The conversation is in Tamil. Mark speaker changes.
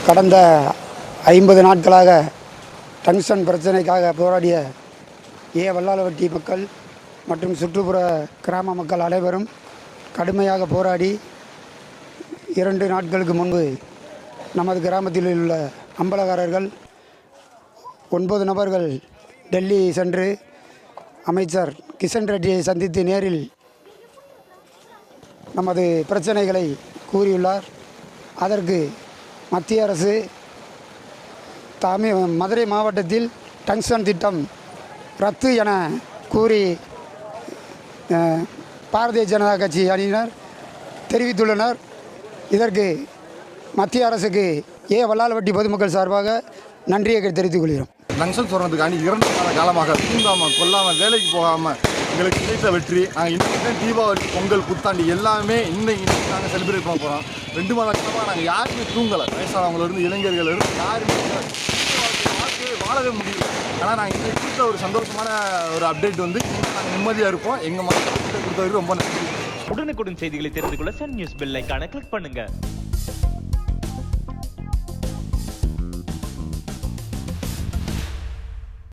Speaker 1: கடந்த 50 நாட்களாக டங்ஸ்டன் பிரச்சனைக்காக போராடிய வல்லாளவட்டி மக்கள் மற்றும் சுற்றுப்புற கிராம மக்கள் அனைவரும் கடுமையாக போராடி 2 நாட்களுக்கு முன்பு நமது கிராமத்தில் உள்ள அம்பலகாரர்கள் 9 நபர்கள் டெல்லி சென்று அமைச்சர் கிஷன் ரெட்டியை சந்தித்து நேரில் நமது பிரச்சனைகளை கூறியுள்ளார். அதற்கு மத்திய அரசு மதுரை மாவட்டத்தில் டங்ஸ்டன் திட்டம் ரத்து என கூறி பாரதிய ஜனதா கட்சி அணியினர் தெரிவித்துள்ளனர். இதற்கு மத்திய அரசுக்கு வல்லாளவட்டி பொதுமக்கள் சார்பாக நன்றியை தெரிவித்துக் கொள்கிறோம்.
Speaker 2: டங்ஸ்டன் சொல்கிறதுக்காண்டி 2 மாத காலமாக தூங்காமல் கொல்லாமல் வேலைக்கு போகாமல் எங்களுக்கு கிடைத்த வெற்றி. நாங்கள் இன்றைக்கி தீபாவளி, பொங்கல், புத்தாண்டு எல்லாமே இன்னைக்கு நாங்கள் செலிப்ரேட் பண்ண போகிறோம். 2 மாத காலமாக நாங்கள் யாருமே தூங்கலை. வயசானவங்களிருந்து இளைஞர்கள் இருந்து யாருமே வாழவே முடியல. ஆனால் நாங்கள் இன்றைக்கு கொடுத்த ஒரு சந்தோஷமான ஒரு அப்டேட் வந்து நாங்கள் நிம்மதியாக இருப்போம். எங்கள் மக்கள் கொடுத்ததுக்கு ரொம்ப நன்றி.
Speaker 3: உடனுக்குடன் செய்திகளை தெரிந்து கொள்ள சன் நியூஸ் பெல் ஐகானை கிளிக் பண்ணுங்கள்.